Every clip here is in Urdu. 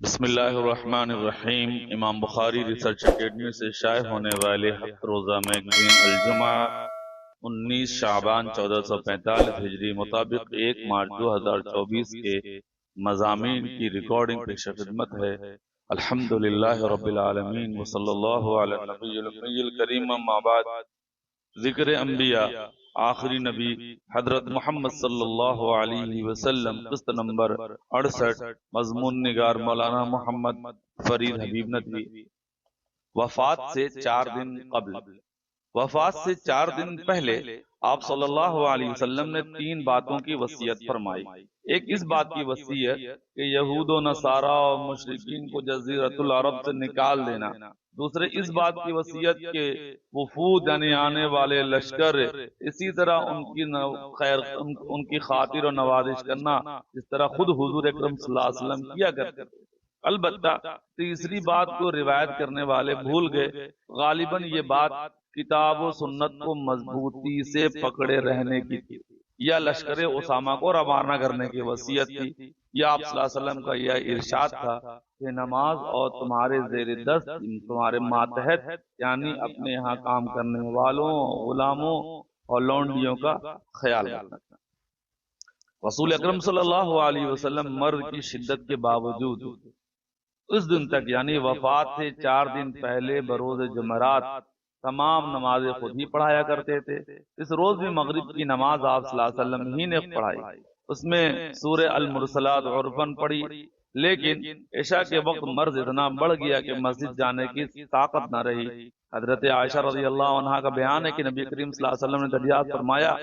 بسم اللہ الرحمن الرحیم۔ امام بخاری ریسرچ اکیڈمی سے شائع ہونے والے ہفت روزہ میگزین الجمعہ 19 شعبان 1445 ہجری مطابق 1 مارچ 2024 کے مضامین کی ریکارڈنگ پیش خدمت ہے۔ الحمدللہ رب العالمین وصلی اللہ علی النبی الامی الکریم، اما بعد۔ ذکر انبیاء، آخری نبی حضرت محمد صلی اللہ علیہ وسلم، قسط نمبر 68، مضمون نگار مولانا محمد فرید حبیب ندوی۔ وفات سے 4 دن قبل، وفات سے 4 دن پہلے آپ صلی اللہ علیہ وسلم نے 3 باتوں کی وصیت فرمائی۔ ایک اس بات کی وصیت کہ یہود و نصارہ اور مشرکین کو جزیرۃ العرب سے نکال دینا، دوسرے اس بات کی وصیت کہ وفود یعنی آنے والے لشکر اسی طرح ان کی خاطر و نوازش کرنا جس طرح خود حضور اکرم صلی اللہ علیہ وسلم کیا کرتے تھے۔ البتہ تیسری بات کو روایت کرنے والے بھول گئے۔ غالباً یہ بات کتاب و سنت کو مضبوطی سے پکڑے رہنے کی تھی، یا لشکر اسامہ کو روانہ کرنے کی وصیت تھی، یا آپ صلی اللہ علیہ وسلم کا یہ ارشاد تھا کہ نماز اور تمہارے زیر دست تمہارے ماتحت یعنی اپنے یہاں کام کرنے والوں، غلاموں اور لونڈیوں کا خیال رکھنا۔ رسول اکرم صلی اللہ علیہ وسلم مرض کی شدت کے باوجود اس دن تک یعنی وفات سے 4 دن پہلے بروز جمعرات تمام نمازیں خود ہی پڑھایا کرتے تھے۔ اس روز بھی مغرب کی نماز آپ صلی اللہ علیہ وسلم ہی نے پڑھائی۔ اس میں سورہ المرسلات عرفاً پڑھی، لیکن عشاء کے وقت مرض اتنا بڑھ گیا کہ مسجد جانے کی طاقت نہ رہی۔ حضرت عائشہ رضی اللہ عنہا کا بیان ہے کہ نبی کریم صلی اللہ علیہ وسلم نے دریافت فرمایا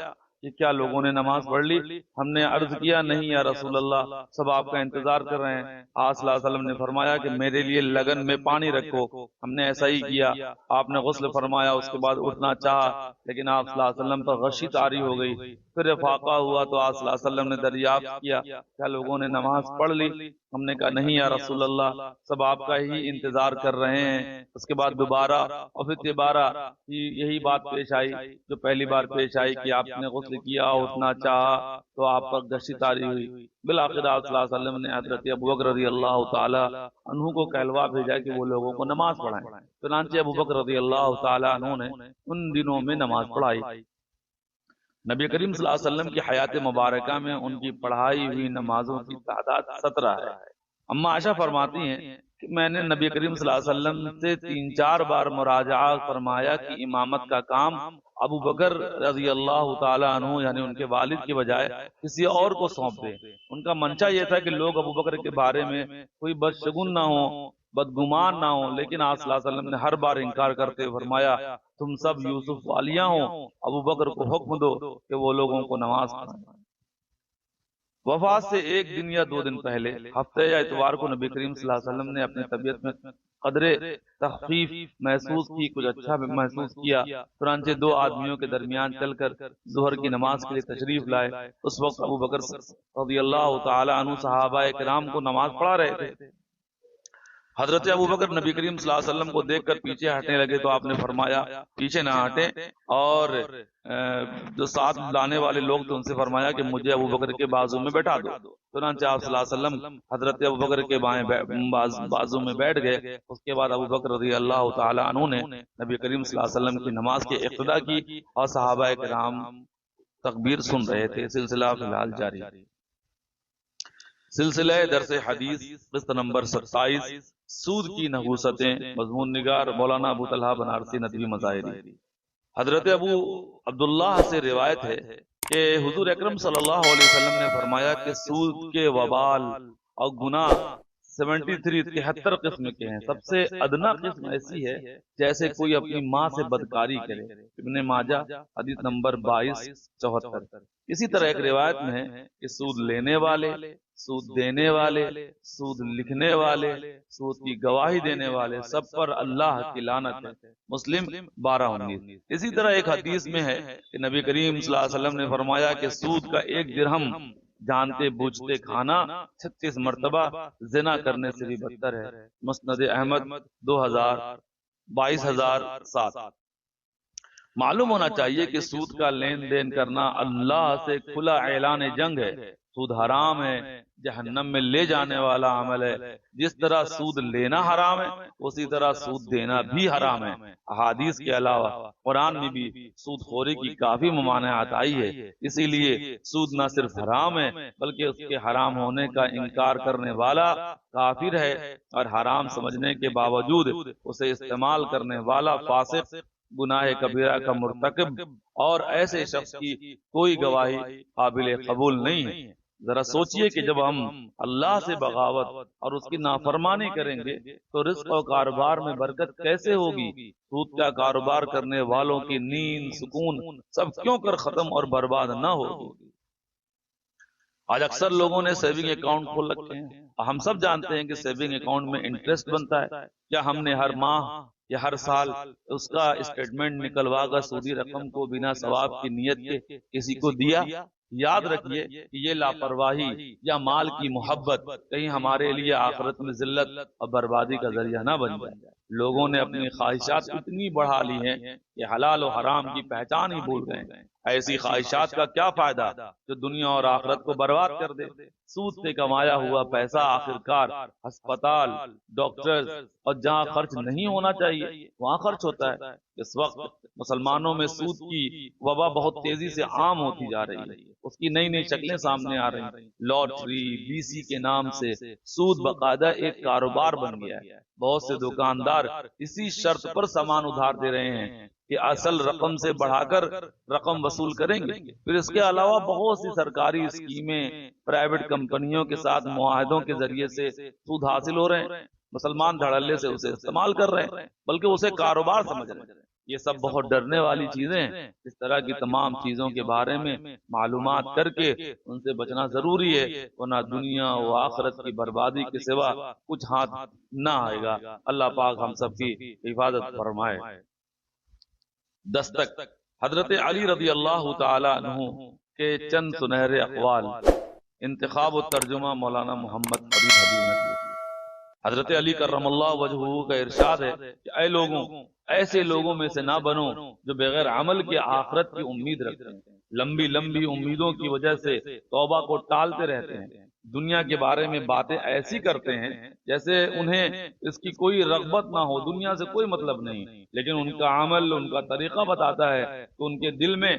کہ کیا لوگوں نے نماز پڑھ لی؟ ہم نے عرض کیا نہیں یا رسول اللہ، سب آپ کا انتظار کر رہے ہیں۔ آپ صلی اللہ علیہ وسلم نے فرمایا کہ میرے لیے لگن میں پانی رکھو۔ ہم نے ایسا ہی کیا۔ آپ نے غسل فرمایا، اس کے بعد اٹھنا چاہا لیکن آپ صلی اللہ علیہ وسلم پر غشی طاری ہو گئی۔ پھر افاقہ ہوا تو آپ صلی اللہ علیہ وسلم نے دریافت کیا کیا لوگوں نے نماز پڑھ لی؟ ہم نے کہا نہیں یا رسول اللہ، سب آپ کا ہی انتظار کر رہے ہیں۔ اس کے بعد دوبارہ اور پھر دوبارہ یہی بات پیش آئی جو پہلی بار پیش آئی کہ آپ نے غسل کیا، اٹھنا چاہا تو آپ پر غشی طاری ہوئی۔ بالآخر آپ صلی اللہ علیہ وسلم نے حضرت ابوبکر رضی اللہ تعالی عنہ کو کہلوا بھیجا کہ وہ لوگوں کو نماز پڑھائیں۔ چنانچہ ابوبکر رضی اللہ تعالی عنہ نے ان دنوں میں نماز پڑھائی۔ نبی کریم صلی اللہ علیہ وسلم کی حیات مبارکہ میں ان کی پڑھائی ہوئی نمازوں کی تعداد 17 ہے۔ اما عائشہ فرماتی ہیں کہ میں نے نبی کریم صلی اللہ علیہ وسلم سے 3-4 بار مراجعہ فرمایا کہ امامت کا کام ابو بکر رضی اللہ تعالی عنہ یعنی ان کے والد کی بجائے کسی اور کو سونپ دیں۔ ان کا منشا یہ تھا کہ لوگ ابو بکر کے بارے میں کوئی بدشگون نہ ہو، بدگمان نہ ہو، لیکن آپ صلی اللہ علیہ وسلم نے ہر بار انکار کرتے ہوئے فرمایا تم سب یوسف والیاں ہو، ابو بکر کو حکم دو کہ وہ لوگوں کو نماز پڑھائیں۔ وفات سے 1 دن یا 2 دن پہلے ہفتے یا اتوار کو نبی کریم صلی اللہ علیہ وسلم نے اپنی طبیعت میں قدرے تخفیف محسوس کی، کچھ اچھا محسوس کیا۔ چنانچہ 2 آدمیوں کے درمیان چل کر ظہر کی نماز کے لیے تشریف لائے۔ اس وقت ابو بکر رضی اللہ تعالی عنہ صحابہ کرام کو نماز پڑھا رہے تھے۔ حضرت ابوبکر نبی کریم صلی اللہ علیہ وسلم کو دیکھ کر پیچھے ہٹنے لگے تو آپ نے فرمایا پیچھے نہ ہٹیں، اور جو ساتھ لانے والے لوگ تھے ان سے فرمایا کہ مجھے ابوبکر کے بازو میں بیٹھا دو۔ چنانچہ آپ صلی اللہ علیہ وسلم حضرت ابوبکر کے بائیں بازو میں بیٹھ گئے۔ اس کے بعد ابوبکر رضی اللہ تعالی عنہ نے نبی کریم صلی اللہ علیہ وسلم کی نماز کی اقتدا کی اور صحابہ کرام تکبیر سن رہے تھے۔ سلسلہ فی الحال جاری۔ سلسلہ درس حدیث قسط نمبر 27، سود کی نحوستیں، مضمون نگار مولانا ابو طلحہ بنارسی ندوی مظاہری۔ حضرت ابو عبداللہ سے روایت ہے کہ حضور اکرم صلی اللہ علیہ وسلم نے فرمایا کہ سود کے وبال اور گناہ 73 قسم کے ہیں۔ سب سے ادنا قسم ایسی ہے جیسے کوئی اپنی ماں سے بدکاری کرے۔ ابن ماجہ حدیث نمبر 2274۔ اسی طرح ایک روایت میں ہے کہ سود لینے والے، سود دینے والے، سود لکھنے والے، سود کی گواہی دینے والے، سب پر اللہ کی لعنت ہے۔ مسلم 1219۔ اسی طرح ایک حدیث میں ہے کہ نبی کریم صلی اللہ علیہ وسلم نے فرمایا کہ سود کا 1 درہم جانتے بوجھتے کھانا 36 مرتبہ زنا کرنے سے بھی بدتر ہے۔ مسند احمد 22007۔ معلوم ہونا چاہیے کہ سود کا لین دین کرنا اللہ سے کھلا اعلان جنگ ہے۔ سود حرام ہے، جہنم میں لے جانے والا عمل ہے۔ جس طرح سود لینا حرام ہے اسی طرح سود دینا بھی حرام ہے۔ احادیث کے علاوہ قرآن میں بھی سود خوری کی کافی ممانعت آئی ہے، اسی لیے سود نہ صرف حرام ہے بلکہ اس کے حرام ہونے کا انکار کرنے والا کافر ہے، اور حرام سمجھنے کے باوجود اسے استعمال کرنے والا فاسق، گناہ کبیرہ کا مرتکب، اور ایسے شخص کی کوئی گواہی قابل قبول نہیں ہے۔ ذرا سوچئے کہ جب ہم اللہ سے بغاوت اور اس کی نافرمانی کریں گے تو رزق اور کاروبار میں برکت کیسے ہوگی؟ سود کا کاروبار کرنے والوں کی نیند، سکون سب کیوں کر ختم اور برباد نہ ہوگی؟ آج اکثر لوگوں نے سیونگ اکاؤنٹ کھول رکھے ہیں، ہم سب جانتے ہیں کہ سیونگ اکاؤنٹ میں انٹرسٹ بنتا ہے۔ کیا ہم نے ہر ماہ یا ہر سال اس کا اسٹیٹمنٹ نکلوا کر سودی رقم کو بنا ثواب کی نیت کے کسی کو دیا؟ یاد رکھیے کہ یہ لاپرواہی یا مال کی محبت کہیں ہمارے لیے آخرت میں ذلت اور بربادی کا ذریعہ نہ بن جائے۔ لوگوں نے اپنی خواہشات اتنی بڑھا لی ہیں کہ حلال و حرام کی پہچان ہی بھول گئے ہیں۔ ایسی خواہشات کا کیا فائدہ جو دنیا اور آخرت کو برباد کر دے؟ سود سے کمایا ہوا پیسہ آخرکار ہسپتال، ڈاکٹر اور جہاں خرچ نہیں ہونا چاہیے وہاں خرچ ہوتا ہے۔ اس وقت مسلمانوں میں سود کی وبا بہت تیزی سے عام ہوتی جا رہی ہے، اس کی نئی نئی شکلیں سامنے آ رہی ہیں۔ لاٹری، بی سی کے نام سے سود باقاعدہ ایک کاروبار بن گیا ہے۔ بہت سے دکاندار اسی شرط پر سامان ادھار دے رہے ہیں کہ اصل رقم سے بڑھا کر رقم وصول کریں گے۔ پھر اس کے علاوہ بہت سی سرکاری اسکیمیں، پرائیویٹ کمپنیوں کے ساتھ معاہدوں کے ذریعے سے سود حاصل ہو رہے ہیں۔ مسلمان دھڑلے سے اسے استعمال کر رہے ہیں بلکہ اسے کاروبار سمجھ رہے ہیں۔ یہ سب بہت ڈرنے والی چیزیں ہیں۔ اس طرح کی تمام چیزوں کے بارے میں معلومات کر کے ان سے بچنا ضروری ہے، ورنہ دنیا و آخرت کی بربادی کے سوا کچھ ہاتھ نہ آئے گا۔ اللہ پاک ہم سب کی حفاظت فرمائے۔ دستک حضرت علی رضی اللہ تعالی عنہ کے چند سنہرے اقوال، انتخاب و ترجمہ مولانا محمد فرید حبیب نقوی۔ حضرت علی کرم اللہ وجہہ کا ارشاد ہے کہ اے لوگوں، ایسے لوگوں میں سے نہ بنو جو بغیر عمل کے آخرت کی امید رکھتے ہیں، لمبی لمبی امیدوں کی وجہ سے توبہ کو ٹالتے رہتے ہیں، دنیا کے بارے میں باتیں ایسی کرتے ہیں جیسے انہیں اس کی کوئی رغبت نہ ہو، دنیا سے کوئی مطلب نہیں، لیکن ان کا عمل، ان کا طریقہ بتاتا ہے کہ ان کے دل میں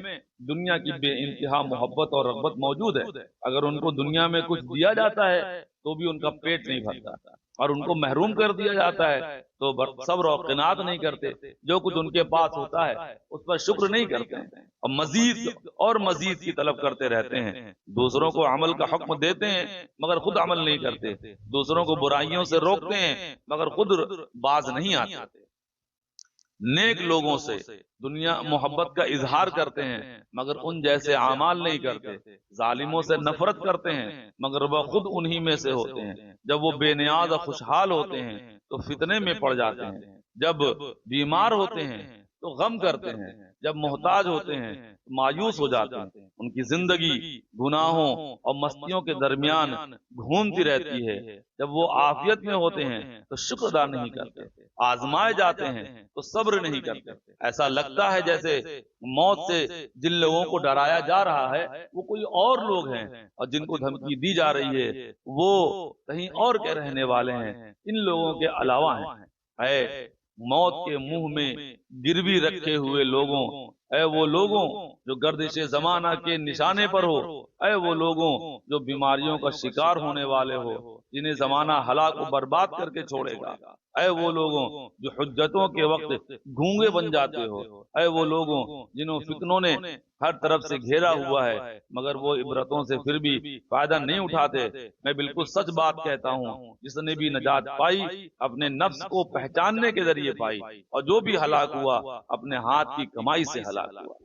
دنیا کی بے انتہا محبت اور رغبت موجود ہے۔ اگر ان کو دنیا میں کچھ دیا جاتا ہے تو بھی ان کا پیٹ نہیں بھرتا، اور ان کو محروم کر دیا جاتا ہے تو صبر و قناعت نہیں کرتے، جو کچھ ان کے پاس ہوتا ہے اس پر شکر نہیں کرتے ہیں، اور مزید اور مزید کی طلب کرتے رہتے ہیں۔ دوسروں کو عمل کا حکم دیتے ہیں مگر خود عمل نہیں کرتے، دوسروں کو برائیوں سے روکتے ہیں مگر خود باز نہیں آتے۔ نیک لوگوں سے دنیا محبت کا اظہار کرتے ہیں مگر ان جیسے اعمال نہیں کرتے، ظالموں سے نفرت کرتے ہیں مگر وہ خود انہی میں سے ہوتے ہیں۔ جب وہ بے نیاز اور خوشحال ہوتے ہیں تو فتنے میں پڑ جاتے ہیں، جب بیمار ہوتے ہیں تو غم کرتے ہیں، جب محتاج ہوتے ہیں تو مایوس ہو جاتے ہیں۔ ان کی زندگی گناہوں اور مستیوں کے درمیان گھومتی رہتی ہے، جب وہ عافیت میں ہوتے ہیں تو شکر ادا نہیں کرتے، آزمائے جاتے ہیں تو صبر نہیں کرتے۔ ایسا لگتا ہے جیسے موت سے جن لوگوں کو ڈرایا جا رہا ہے وہ کوئی اور لوگ ہیں، اور جن کو دھمکی دی جا رہی ہے وہ کہیں اور کے رہنے والے ہیں، ان لوگوں کے علاوہ ہیں۔ اے موت کے منہ میں گروی رکھے ہوئے لوگوں، اے وہ لوگوں جو گردش زمانہ کے نشانے پر ہو، اے وہ لوگوں جو بیماریوں کا شکار ہونے والے ہو جنہیں زمانہ ہلاک و برباد کر کے چھوڑے گا، اے وہ لوگوں جو حجتوں کے وقت گونگے بن جاتے ہو، اے وہ لوگوں جنہوں فتنوں نے ہر طرف سے گھیرا ہوا ہے مگر وہ عبرتوں سے پھر بھی فائدہ نہیں اٹھاتے۔ میں بالکل سچ بات کہتا ہوں، جس نے بھی نجات پائی اپنے نفس کو پہچاننے کے ذریعے پائی، اور جو بھی ہلاک ہوا اپنے ہاتھ کی کمائی سے ہلاک ہوا۔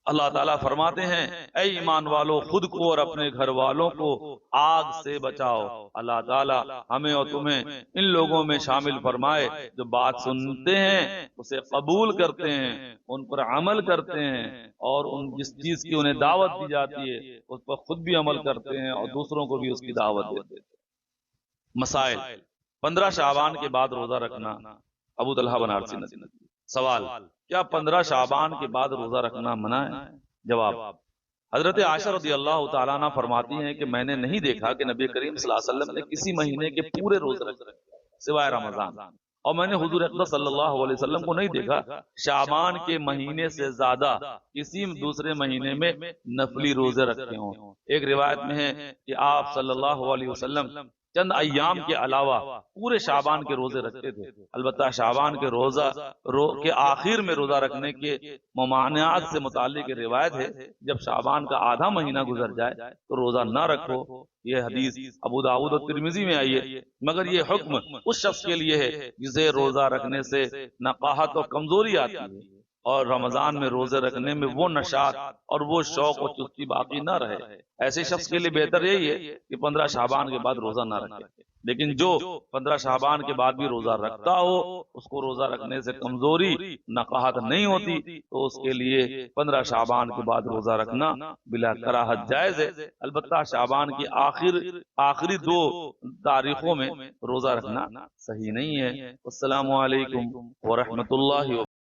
اللہ تعالیٰ فرماتے ہیں اے ایمان والو، خود کو اور اپنے گھر والوں کو آگ سے بچاؤ۔ اللہ تعالیٰ ہمیں اور تمہیں ان لوگوں میں شامل فرمائے جو بات سنتے ہیں اسے قبول کرتے ہیں، ان پر عمل کرتے ہیں، اور ان جس چیز کی انہیں دعوت دی جاتی ہے اس پر خود بھی عمل کرتے ہیں اور دوسروں کو بھی اس کی دعوت دیتے ہیں۔ مسائل: 15 شعبان کے بعد روزہ رکھنا، ابو طلحہ بنارسی نقوی۔ سوال: کیا 15 شعبان کے بعد روزہ رکھنا منع ہے؟ جواب: حضرت عائشہ رضی اللہ تعالیٰ عنہ فرماتی ہیں کہ میں نے نہیں دیکھا کہ نبی کریم صلی اللہ علیہ وسلم نے کسی مہینے کے پورے روزے رکھے سوائے رمضان، اور میں نے حضور اقدس صلی اللہ علیہ وسلم کو نہیں دیکھا شعبان کے مہینے سے زیادہ کسی دوسرے مہینے میں نفلی روزے رکھے ہوں۔ ایک روایت میں ہے کہ آپ صلی اللہ علیہ وسلم چند ایام کے علاوہ پورے شعبان کے روزے رکھتے تھے۔ البتہ شعبان کے کے آخر میں روزہ رکھنے کے ممانعات سے متعلق روایت ہے جب شعبان کا آدھا مہینہ گزر جائے تو روزہ نہ رکھو، یہ حدیث ابو داؤد اور ترمذی میں آئی ہے، مگر یہ حکم اس شخص کے لیے ہے جسے روزہ رکھنے سے نقاہت اور کمزوری آتی ہے اور رمضان میں روزے رکھنے میں وہ نشاط اور وہ شوق و چستی باقی نہ رہے۔ ایسے شخص کے لیے بہتر یہی ہے کہ 15 شعبان کے بعد روزہ نہ رکھے، لیکن جو 15 شعبان کے بعد بھی روزہ رکھتا ہو، اس کو روزہ رکھنے سے کمزوری نقاہت نہیں ہوتی، تو اس کے لیے 15 شعبان کے بعد روزہ رکھنا بلا کراہت جائز ہے۔ البتہ شعبان کی آخری 2 تاریخوں میں روزہ رکھنا صحیح نہیں ہے۔ السلام علیکم ورحمۃ اللہ وبرکاتہ۔